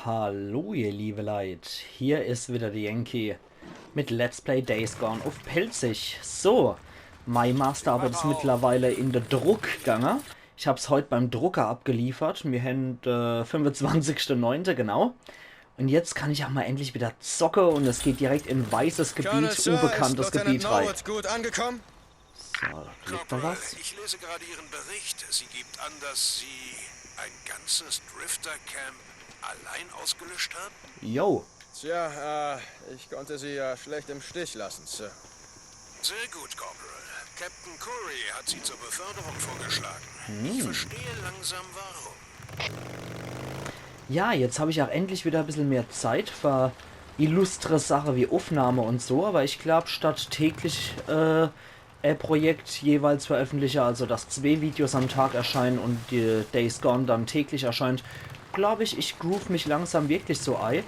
Hallo ihr liebe Leid, hier ist wieder der Yankee mit Let's Play Days Gone auf Pelzig. So, meine Masterarbeit ist mittlerweile in der Druckgange. Ich habe es heute beim Drucker abgeliefert, wir haben 25.09. genau. Und jetzt kann ich auch mal endlich wieder zocke und es geht direkt in weißes Gebiet, Ist unbekanntes Lieutenant Gebiet rein. Norwood gut angekommen? So, da liegt noch Corporal, was. ich lese gerade Ihren Bericht. Sie gibt an, dass Sie ein ganzes Drifter-Camp allein ausgelöscht haben? Yo. Tja, ich konnte Sie ja schlecht im Stich lassen, Sir. Sehr gut, Corporal. Captain Curry hat Sie zur Beförderung vorgeschlagen. Ich verstehe langsam warum. Ja, jetzt habe ich auch endlich wieder ein bisschen mehr Zeit für illustre Sachen wie Aufnahme und so, aber ich glaube, statt täglich Projekt jeweils veröffentliche, also dass 2 Videos am Tag erscheinen und die Days Gone dann täglich erscheint, glaube ich, ich groove mich langsam wirklich so ein,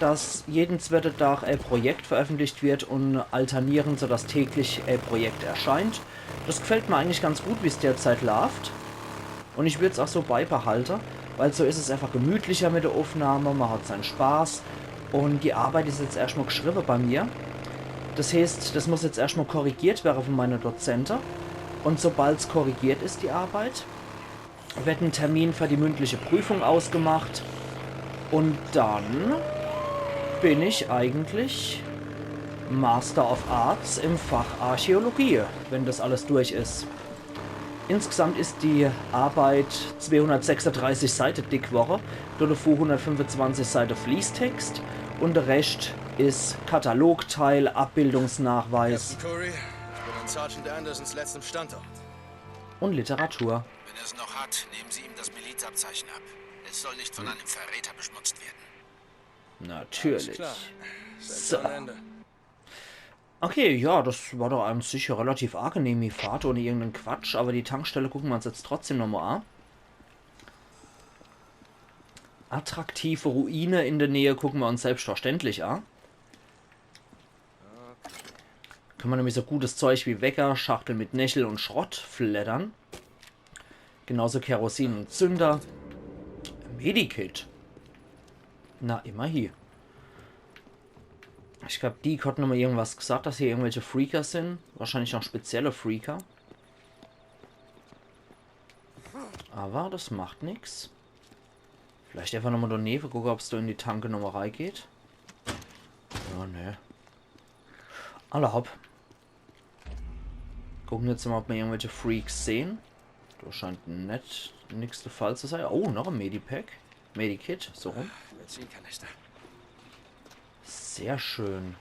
dass jeden zweiten Tag ein Projekt veröffentlicht wird und alternieren, sodass täglich ein Projekt erscheint. Das gefällt mir eigentlich ganz gut, wie es derzeit läuft. Und ich würde es auch so beibehalten, weil so ist es einfach gemütlicher mit der Aufnahme, man hat seinen Spaß und die Arbeit ist jetzt erstmal geschrieben bei mir. Das heißt, das muss jetzt erstmal korrigiert werden von meiner Dozenten. Und sobald es korrigiert ist, die Arbeit, wird ein Termin für die mündliche Prüfung ausgemacht. Und dann bin ich eigentlich Master of Arts im Fach Archäologie, wenn das alles durch ist. Insgesamt ist die Arbeit 236 Seiten dick Woche, davor 125 Seiten Fließtext und der Rest ist Katalogteil, Abbildungsnachweis Captain Curry, ich bin an Sergeant Andersons letztem Standort. und Literatur. Wenn er es noch hat, nehmen Sie ihm das Milizabzeichen ab. Es soll nicht von einem Verräter beschmutzt werden. Natürlich. Alles klar. So. Sind wir am Ende. Okay, ja, das war doch an sich relativ angenehm, die Fahrt ohne irgendeinen Quatsch, aber die Tankstelle gucken wir uns jetzt trotzdem nochmal an. Attraktive Ruine in der Nähe gucken wir uns selbstverständlich an. Können wir nämlich so gutes Zeug wie Wecker, Schachtel mit Nächel und Schrott fleddern. Genauso Kerosin und Zünder. Medikit. Na, immer hier. Ich glaube, die hat noch mal irgendwas gesagt, dass hier irgendwelche Freaker sind. Wahrscheinlich noch spezielle Freaker. Aber das macht nichts. Vielleicht einfach nochmal daneben gucken, ob es da in die Tanke nochmal reingeht. Ja, ne. Alle hopp. Gucken jetzt mal, ob wir irgendwelche Freaks sehen. Da scheint nicht nichts der Fall zu sein. Oh, noch ein Medipack. Medikit, so rum. Benzinkanister. Sehr schön.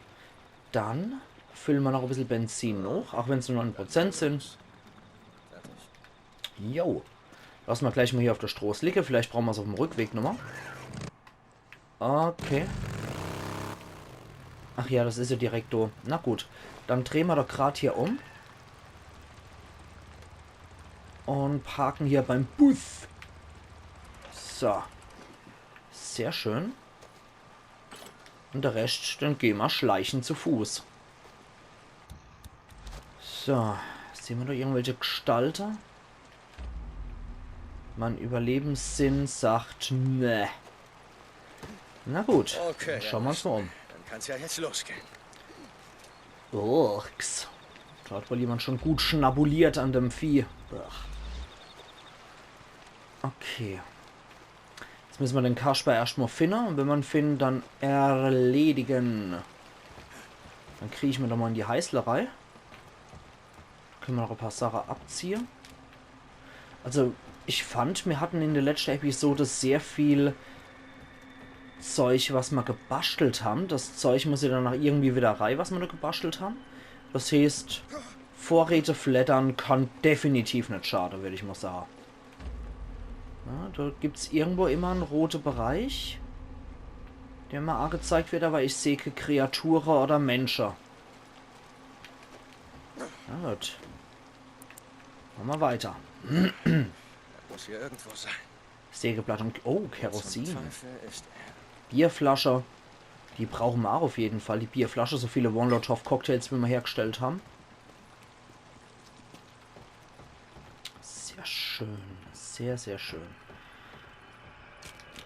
Dann füllen wir noch ein bisschen Benzin noch, auch wenn es nur 9% sind. Fertig. Jo. Lassen wir gleich mal hier auf der Straße liegen. Vielleicht brauchen wir es auf dem Rückweg nochmal. Okay. Ach ja, das ist ja direkt da. Na gut. Dann drehen wir doch gerade hier um. Und parken hier beim Bus. So. Sehr schön. Und der Rest, dann gehen wir schleichen zu Fuß. So. Sehen wir da irgendwelche Gestalter? Mein Überlebenssinn sagt, ne. Na gut. Okay, Dann schauen wir uns mal um. Dann kann's ja jetzt losgehen. Urks. Da hat wohl jemand schon gut schnabuliert an dem Vieh. Ach. Okay. Jetzt müssen wir den Kasper erstmal finden. Und wenn wir ihn finden, dann erledigen. Dann kriege ich mir doch mal in die Heißlerei. Können wir noch ein paar Sachen abziehen. Also, ich fand, wir hatten in der letzten Episode sehr viel Zeug, was wir gebastelt haben. Das Zeug muss ja dann noch irgendwie wieder rein, was wir da gebastelt haben. Das heißt, Vorräte flattern kann definitiv nicht schaden, würde ich mal sagen. Ja, da gibt es irgendwo immer einen roten Bereich, der mal angezeigt wird, aber ich sehe keine Kreaturen oder Menschen. Na gut. Machen wir weiter. Er muss hier irgendwo sein. Sägeblatt und... Oh, Zum Kerosin. Teufel ist er. Bierflasche. Die brauchen wir auch auf jeden Fall. Die Bierflasche, so viele One-Lot-Cocktails, wie wir hergestellt haben. Sehr schön. Sehr, sehr schön.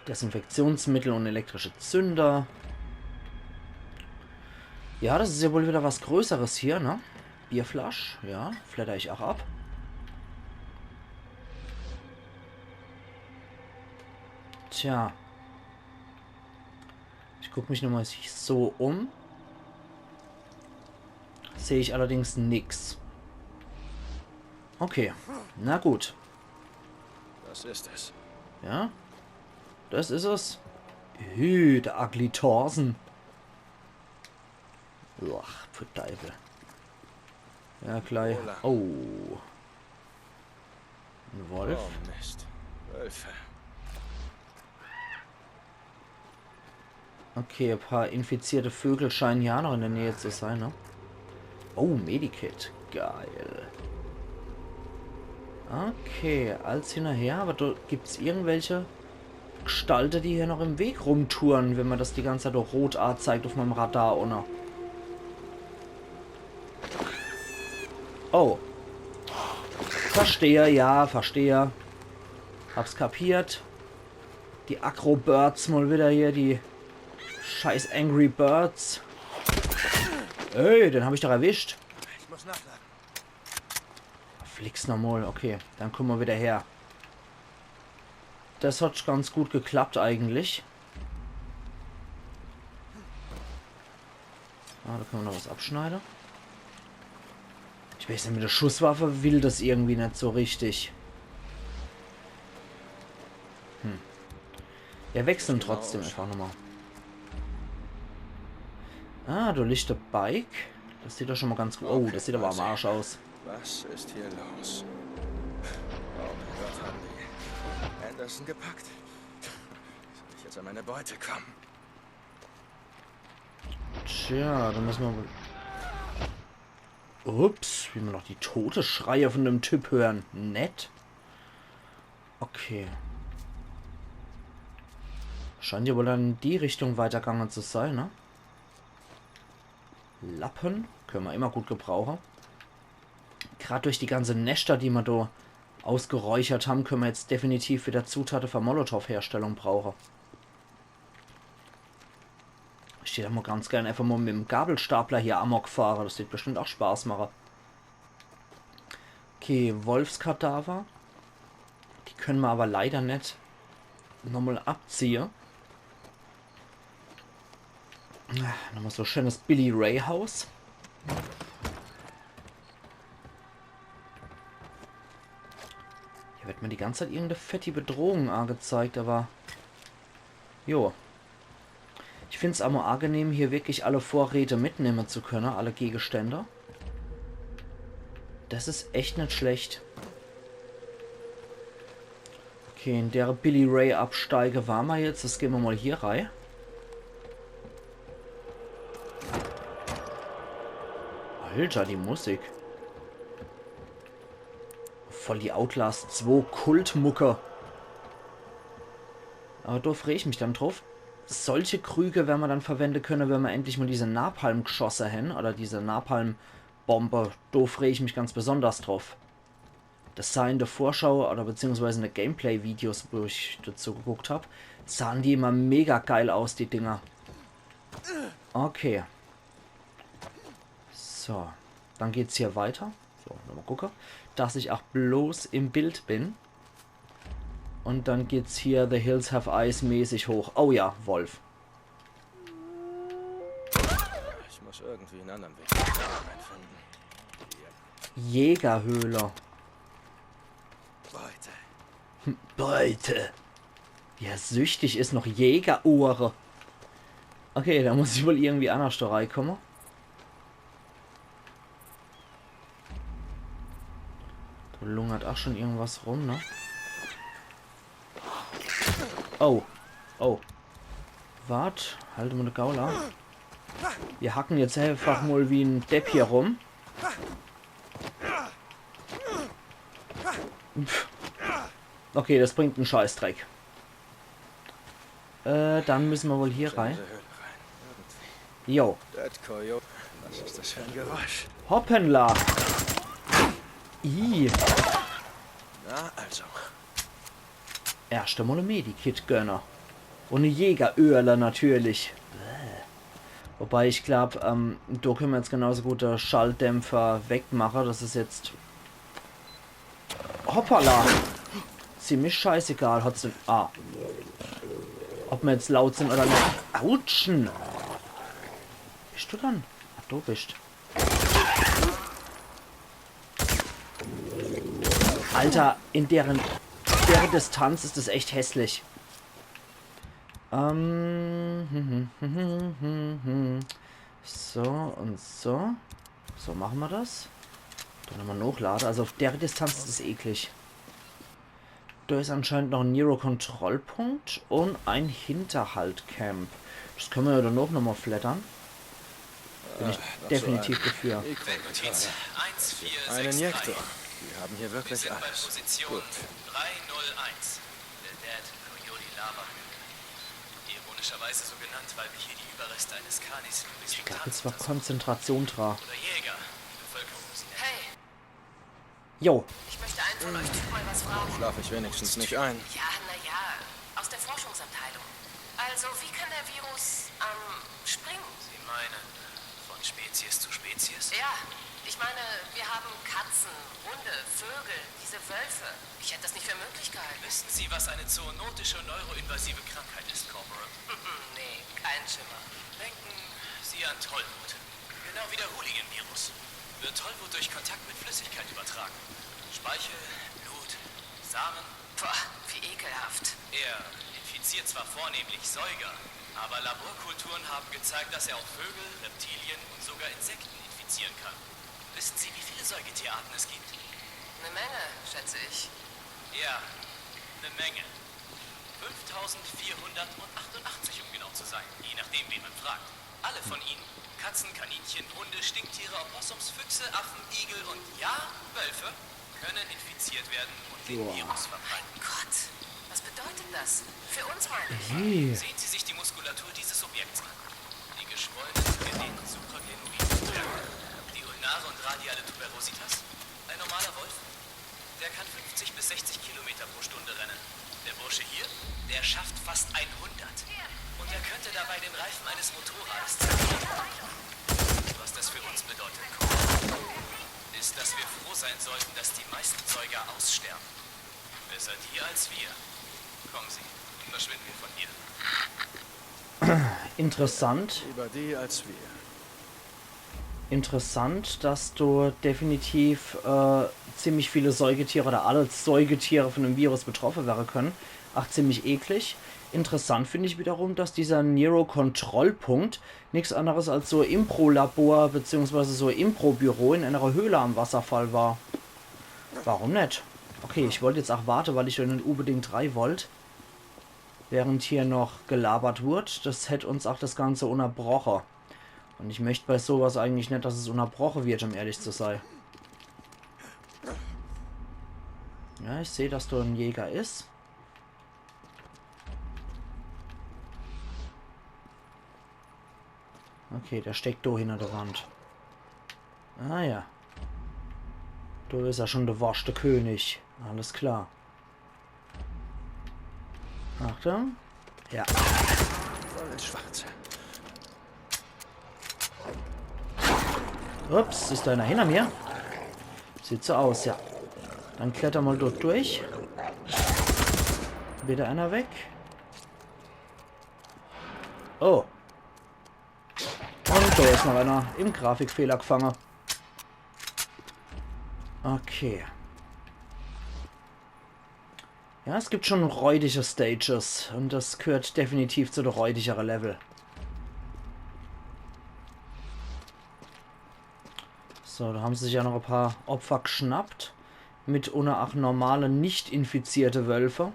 Desinfektionsmittel und elektrische Zünder. Ja, das ist ja wohl wieder was Größeres hier, ne? Bierflasch, ja, flatter ich auch ab. Tja. Ich gucke mich nochmal so um. Sehe ich allerdings nichts. Okay, na gut. Das ist es. Ja, das ist es. Der Ugly Thorsen. Ach, für Teufel. Ja, gleich. Oh. Ein Wolf. Oh Mist. Wölfe. Okay, ein paar infizierte Vögel scheinen ja noch in der Nähe zu sein, ne? Oh, Medikit. Geil. Okay, alles hinterher, aber da gibt es irgendwelche Gestalten, die hier noch im Weg rumtouren, wenn man das die ganze Zeit durch rot zeigt auf meinem Radar, oder? Oh. Verstehe, ja, verstehe. Hab's kapiert. Die Acro-Birds mal wieder hier, die scheiß Angry Birds. Ey, den habe ich doch erwischt. Ich muss nachladen. Flix nochmal, okay. Dann kommen wir wieder her. Das hat ganz gut geklappt eigentlich. Ah, da können wir noch was abschneiden. Ich weiß nicht, mit der Schusswaffe will das irgendwie nicht so richtig. Wir wechseln trotzdem einfach nochmal. Ah, du lichte Bike. Das sieht doch schon mal ganz gut. Oh, das sieht aber am Arsch aus. Was ist hier los? Oh mein Gott, haben die Anderson gepackt? Soll ich jetzt an meine Beute kommen? Tja, dann müssen wir wohl... Ups, wie wir noch die tote Schreie von dem Typ hören. Nett. Okay. Scheint ja wohl dann in die Richtung weitergegangen zu sein, ne? Lappen können wir immer gut gebrauchen. Gerade durch die ganze Nester, die wir da ausgeräuchert haben, können wir jetzt definitiv wieder Zutaten für Molotow-Herstellung brauchen. Ich stehe da mal ganz gerne einfach mal mit dem Gabelstapler hier Amok fahren. Das wird bestimmt auch Spaß machen. Okay, Wolfskadaver. Die können wir aber leider nicht nochmal abziehen. Nochmal so schönes Billy Ray Haus. Hier wird mir die ganze Zeit irgendeine fette Bedrohung angezeigt, aber... Jo. Ich finde es aber angenehm, hier wirklich alle Vorräte mitnehmen zu können, alle Gegenstände. Das ist echt nicht schlecht. Okay, in der Billy Ray Absteige waren wir jetzt. Das gehen wir mal hier rein. Alter, die Musik. Voll die Outlast 2 Kultmucke. Aber da freue ich mich dann drauf. Solche Krüge werden wir dann verwenden können, wenn wir endlich mal diese Napalm-Geschosse haben. Oder diese Napalm-Bombe. Da freue ich mich ganz besonders drauf. Das sah in der Vorschau oder beziehungsweise in den Gameplay-Videos, wo ich dazu geguckt habe, sahen die immer mega geil aus, die Dinger. Okay. So, dann geht's hier weiter. So, nochmal gucken, dass ich auch bloß im Bild bin. Und dann geht's hier The Hills Have Eyes mäßig hoch. Oh ja, Wolf. Ich muss irgendwie einen anderen Weg finden. Jägerhöhle. Beute. Beute. Ja, süchtig ist noch Jägerohre. Okay, da muss ich wohl irgendwie an der Storei kommen. Da lungert auch schon irgendwas rum, ne? Oh. Oh. Wart. Halte mal eine Gaula. Wir hacken jetzt einfach mal wie ein Depp hier rum. Pff. Okay, das bringt einen Scheißdreck. Dann müssen wir wohl hier rein. Jo. Was ist das für ein Geräusch? Hoppenla. I. Na, also. Erste Mal Medikit Gönner. Und eine Jägeröhrler natürlich. Wobei ich glaube, da können wir jetzt genauso gut den Schalldämpfer wegmachen. Das ist jetzt... Hoppala! Ziemlich scheißegal. Hat's denn... Ah. Ob wir jetzt laut sind oder nicht. Autschen! Bist du dann? Ach, du bist. Alter, in deren Distanz ist das echt hässlich. So und so. So machen wir das. Dann nochmal hochladen. Also auf der Distanz ist es eklig. Da ist anscheinend noch ein Nero-Kontrollpunkt und ein Hinterhaltcamp. Das können wir ja dann auch nochmal flattern. Bin ich definitiv dafür. Notiz 1463. Ein Injektor. Wir haben hier Wir wirklich sind bei alles. Position Gut. 301. Der Dead Coyote Lava Hügel. Ironischerweise so genannt, weil wir hier die Überreste eines Kanis Ich glaube, jetzt war Konzentration dran. oder Jäger. Bevölkerung sie nennen. Hey, Jo. ich möchte einen von euch Typen mal was fragen. Schlafe ich wenigstens nicht ein. Ja, naja, aus der Forschungsabteilung. Also, wie kann der Virus springen? Sie meinen von Spezies zu Spezies? Ja, ich meine, wir haben Katzen, Hunde, Vögel, diese Wölfe. Ich hätte das nicht für möglich gehalten. Wissen Sie, was eine zoonotische neuroinvasive Krankheit ist, Corporal? Nee, kein Schimmer. Denken Sie an Tollwut. Genau wie der Hooligan-Virus. Wird Tollwut durch Kontakt mit Flüssigkeit übertragen. Speichel, Blut, Samen. Boah, wie ekelhaft. Er infiziert zwar vornehmlich Säuger, aber Laborkulturen haben gezeigt, dass er auch Vögel, Reptilien und sogar Insekten infizieren kann. Wissen Sie, wie viele Säugetierarten es gibt? Eine Menge, schätze ich. Ja, eine Menge. 5488, um genau zu sein, je nachdem, wen man fragt. Alle von ihnen, Katzen, Kaninchen, Hunde, Stinktiere, Opossums, Füchse, Affen, Igel und ja, Wölfe, können infiziert werden und den Virus verbreiten. Gott, was bedeutet das? Für uns meine ich. Sehen Sie sich die Muskulatur dieses Objekts an. Die geschwollenen, genähten Supraglenoiden, die ulnare und radiale Tuberositas. Ein normaler Wolf, der kann 50 bis 60 Kilometer pro Stunde rennen. Der Bursche hier, der schafft fast 100. Und er könnte dabei den Reifen eines Motorrades zertreten. Was das für uns bedeutet, ist, dass wir froh sein sollten, dass die meisten Säuger aussterben. Besser die als wir. Kommen Sie, verschwinden wir von hier. Interessant. Lieber die als wir. Interessant, dass du definitiv ziemlich viele Säugetiere oder alle Säugetiere von dem Virus betroffen wären können. Ach, ziemlich eklig. Interessant finde ich wiederum, dass dieser Nero-Kontrollpunkt nichts anderes als so Impro-Labor bzw. so Impro-Büro in einer Höhle am Wasserfall war. Warum nicht? Okay, ich wollte jetzt auch warten, weil ich schon unbedingt 3 wollte. Während hier noch gelabert wurde. Das hätte uns auch das Ganze unterbrochen. Und ich möchte bei sowas eigentlich nicht, dass es unterbrochen wird, um ehrlich zu sein. Ja, ich sehe, dass du ein Jäger ist. Okay, der steckt da hinter der Wand. Ah ja. Du ist ja schon der waschste König. Alles klar. Achtung. Ja. Voll ins Schwarze. Ups, ist da einer hinter mir? Sieht so aus, ja. Dann kletter mal dort durch. Wieder einer weg. Oh. Und da ist noch einer im Grafikfehler gefangen. Okay. Ja, es gibt schon räudige Stages. Und das gehört definitiv zu der räudigeren Level. So, da haben sie sich ja noch ein paar Opfer geschnappt. Mitunter auch normale, nicht infizierte Wölfe.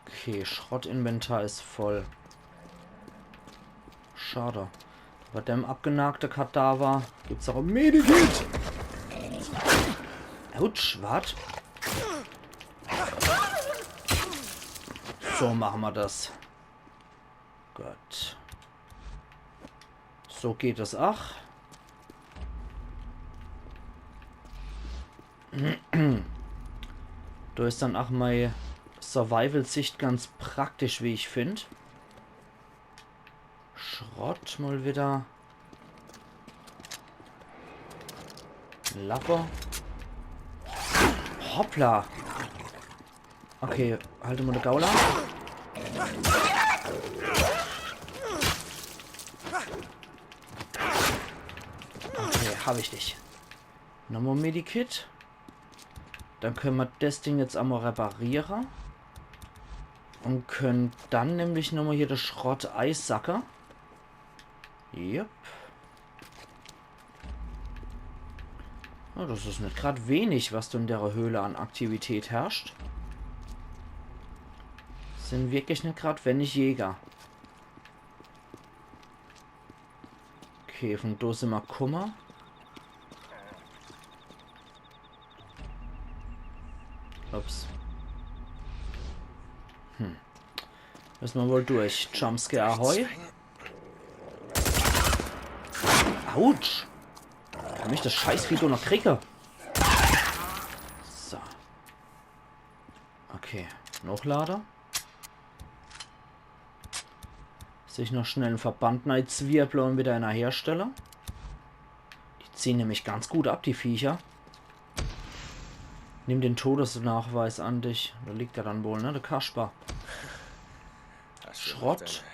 Okay, Schrottinventar ist voll. Schade. Bei dem abgenagten Kadaver gibt es auch ein Medikit. Autsch, was? So machen wir das. Gut. So geht es auch. Da ist dann auch mein Survival-Sicht ganz praktisch, wie ich finde. Schrott mal wieder. Lapper. Hoppla. Okay, halte mal eine Gaula. Okay, habe ich dich. Nochmal Medikit. Dann können wir das Ding jetzt einmal reparieren. Und können dann nämlich nochmal hier das Schrott Eissacker. Yep. Oh, das ist nicht gerade wenig, was da in der Höhle an Aktivität herrscht. Sind wirklich nicht gerade wenig Jäger. Okay, von da sind wir Kummer. Ups. Müssen wir wohl durch. Jumpscare Ahoi. Autsch. Kann ich das Scheißvideo noch kriege? So. Okay. Nachlader. Sich noch schnell einen Verband Zwirbel und wieder einer Hersteller. Die ziehen nämlich ganz gut ab, die Viecher. Nimm den Todesnachweis an dich. Da liegt er dann wohl, ne? Der Kasper. Schrott.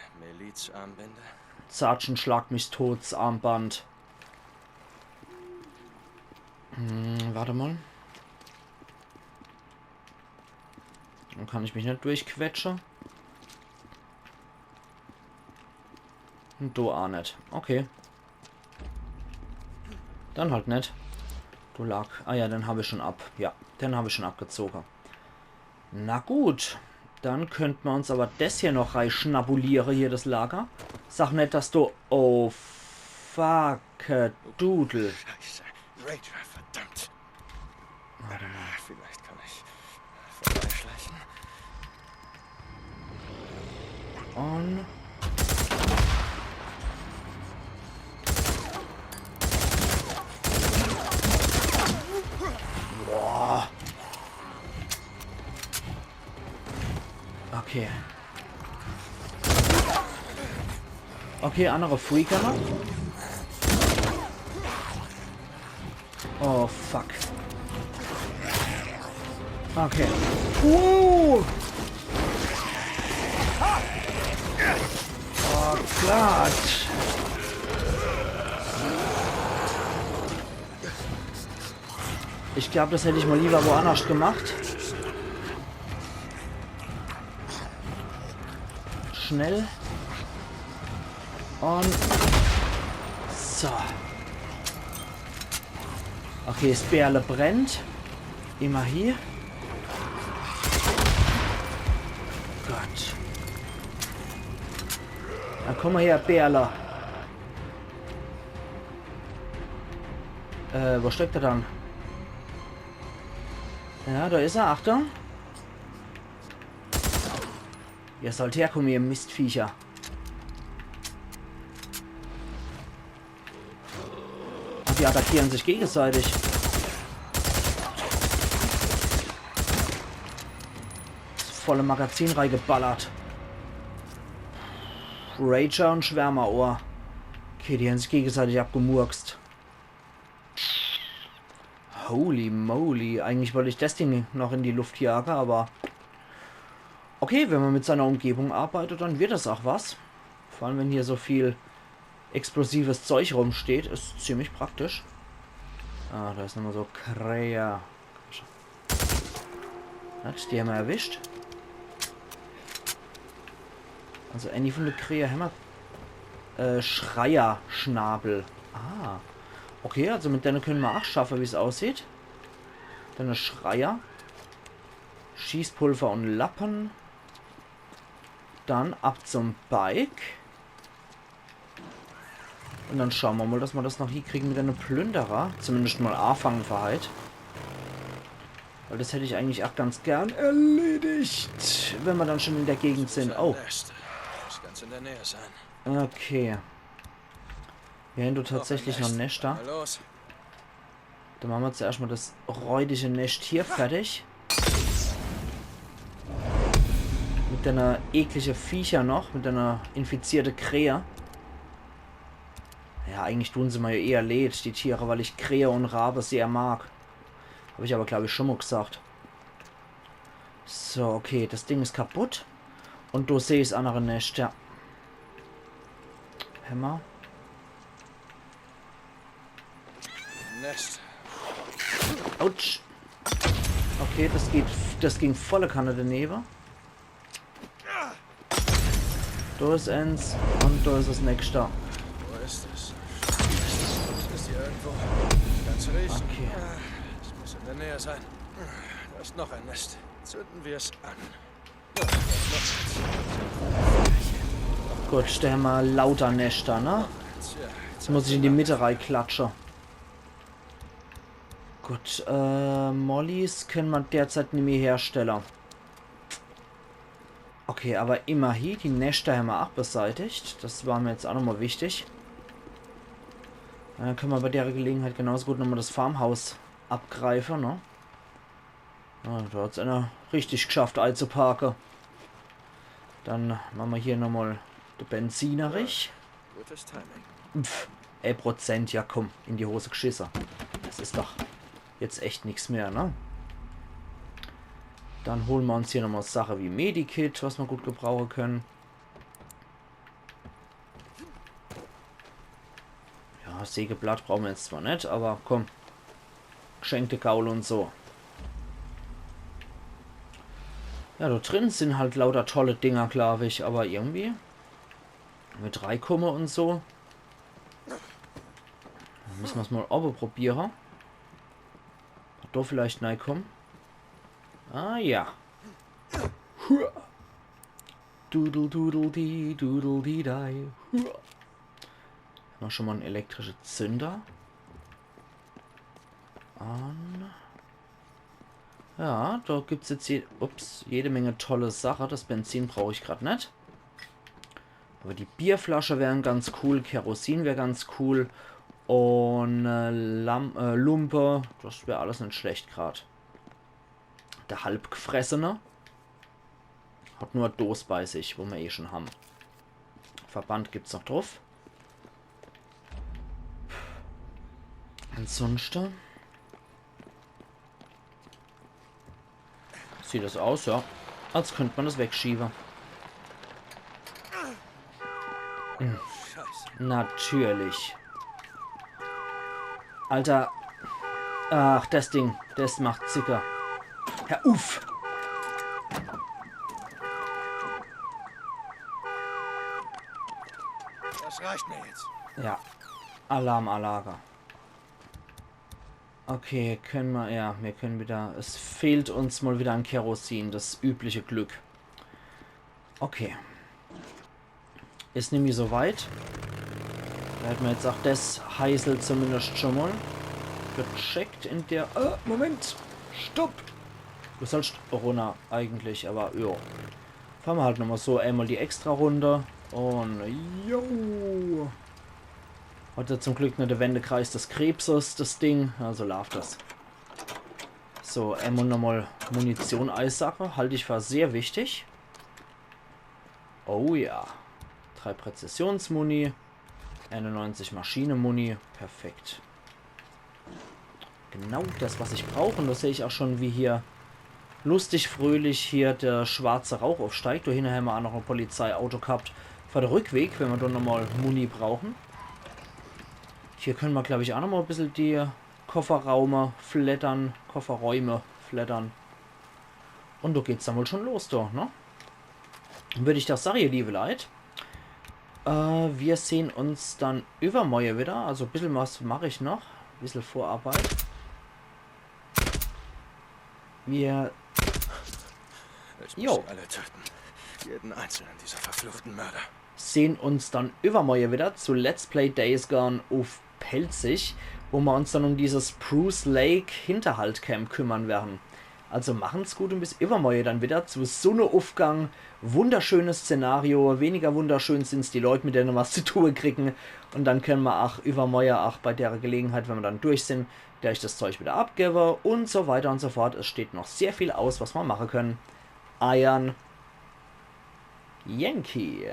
Sergeant schlag mich tot, Armband. Warte mal. Dann kann ich mich nicht durchquetschen. Und du auch nicht. Okay. Dann halt nicht. Du lag. Ah ja, den habe ich schon ab. Ja, den habe ich schon abgezogen. Na gut. Dann könnten wir uns aber das hier noch reinschnabulieren, hier das Lager. Sag nicht, dass du... Oh, fuck, Dudel. Scheiße. Rager, verdammt. Warte mal. Vielleicht kann ich vorbeischleichen. Und... Boah. Okay. Okay, andere Freaker noch. Oh, fuck. Okay. Oh, Gott. Ich glaube, das hätte ich mal lieber woanders gemacht. Schnell. Und... So. Okay, das Bärle brennt. Immer hier. Gott. Na komm mal her, Bärle. Wo steckt er dann? Ja, da ist er. Achtung. Ihr sollt herkommen, ihr Mistviecher. Und die attackieren sich gegenseitig. Volle Magazin reingeballert. Rager und Schwärmerohr. Okay, die haben sich gegenseitig abgemurkst. Holy moly. Eigentlich wollte ich das Ding noch in die Luft jagen, aber... Okay, wenn man mit seiner Umgebung arbeitet, dann wird das auch was. Vor allem, wenn hier so viel explosives Zeug rumsteht, ist ziemlich praktisch. Ah, da ist nochmal so Krähe. Die haben wir erwischt. Also Annie von der Krähe haben wir... Schreierschnabel. Ah. Okay, also mit denen können wir auch schaffen, wie es aussieht. Dann eine Schreier. Schießpulver und Lappen. Dann ab zum Bike. Und dann schauen wir mal, dass wir das noch hier kriegen mit einem Plünderer. Zumindest mal anfangen für halt. Weil das hätte ich eigentlich auch ganz gern erledigt. Wenn wir dann schon in der Gegend sind. Oh. Muss ganz in der Nähe sein. Okay. Wir haben du tatsächlich noch ein Nest da. Los. Dann machen wir zuerst mal das räudige Nest hier fertig. mit einer eklige Viecher noch, mit einer infizierte Krähe. Ja, eigentlich tun sie mir ja eher leid, die Tiere, weil ich Krähe und Rabe sehr mag. Habe ich aber, glaube ich, schon mal gesagt. So, okay, das Ding ist kaputt. Und du siehst andere nicht, ja. Hämmer. Nest. Autsch. Okay, das ging volle Kanne daneben. Da ist eins und da ist das nächste. Wo ist es? Es ist hier irgendwo. Ganz riechen. Okay. Es muss in der Nähe sein. Da ist noch ein Nest. Zünden wir es an. Gut, stell mal lauter Nester, ne? Jetzt muss ich in die Mitte reinklatschen. Gut, Mollys können wir derzeit nicht mehr herstellen. Okay, aber immerhin, die Nester haben wir auch beseitigt. Das war mir jetzt auch nochmal wichtig. Dann können wir bei der Gelegenheit genauso gut nochmal das Farmhaus abgreifen, ne? Ja, da hat es einer richtig geschafft einzuparken. Dann machen wir hier nochmal den Benzinerich. Gutes Timing. Pff, Prozent, ja komm, in die Hose geschissen. Das ist doch jetzt echt nichts mehr, ne? Dann holen wir uns hier nochmal Sache wie Medikit, was wir gut gebrauchen können. Ja, Sägeblatt brauchen wir jetzt zwar nicht, aber komm. Geschenkte Gaul und so. Ja, da drin sind halt lauter tolle Dinger, glaube ich, aber irgendwie mit reinkommen und so. Dann müssen wir es mal oben probieren. Da vielleicht reinkommen. Ah ja. Dudel dudel di dudel di dai. Haben wir schon mal einen elektrischen Zünder. An. Ja, da gibt es jetzt jede Menge tolle Sachen. Das Benzin brauche ich gerade nicht. Aber die Bierflasche wären ganz cool. Kerosin wäre ganz cool. Und Lumpe, das wäre alles nicht schlecht gerade. Der Halbgefressene hat nur Dos bei sich, wo wir eh schon haben. Verband gibt es noch drauf. Ansonsten sieht das aus, ja, als könnte man das wegschieben. Scheiße. Natürlich. Alter. Ach, das Ding. Das macht Zicker. Ja, uff. Das reicht mir jetzt. Ja. Alarmanlage. Okay, können wir... Ja, wir können wieder... Es fehlt uns mal wieder an Kerosin. Das übliche Glück. Okay. Ist nämlich so weit. Da hätten wir jetzt auch das Heißel zumindest schon mal gecheckt in der... Moment! Stopp! Du sollst runter eigentlich, aber ja. Fahren wir halt nochmal so einmal die extra Runde. Und jo! Hat ja zum Glück nur der Wendekreis des Krebses, das Ding. Also läuft das. So, einmal nochmal Munition Eissache. Halte ich für sehr wichtig. Oh ja. 3 Präzisionsmuni. 91 Maschinenmuni. Perfekt. Genau das, was ich brauche. Und da sehe ich auch schon, wie hier lustig fröhlich hier der schwarze Rauch aufsteigt. Da hinten haben wir auch noch ein Polizeiauto gehabt für den Rückweg, wenn wir dann nochmal Muni brauchen. Hier können wir, glaube ich, auch nochmal ein bisschen die Kofferräume flattern. Kofferräume flattern. Und da geht es dann wohl schon los, da, ne? Würde ich das sagen, ihr liebe Leute. Wir sehen uns dann übermorgen wieder. Also ein bisschen was mache ich noch. Ein bisschen Vorarbeit. Wir... Ich muss Jo. sie alle töten. Jeden einzelnen dieser verfluchten Mörder. Sehen uns dann übermorgen wieder zu Let's Play Days Gone auf Pelzig, wo wir uns dann um dieses Spruce Lake Hinterhaltcamp kümmern werden. Also machen's gut und bis übermorgen dann wieder zu Sonnenaufgang. Wunderschönes Szenario, weniger wunderschön sind's die Leute, mit denen wir was zu tun kriegen. Und dann können wir auch übermorgen, auch bei der Gelegenheit, wenn wir dann durch sind, der ich das Zeug wieder abgebe und so weiter und so fort. Es steht noch sehr viel aus, was wir machen können. Eiern. Yankee.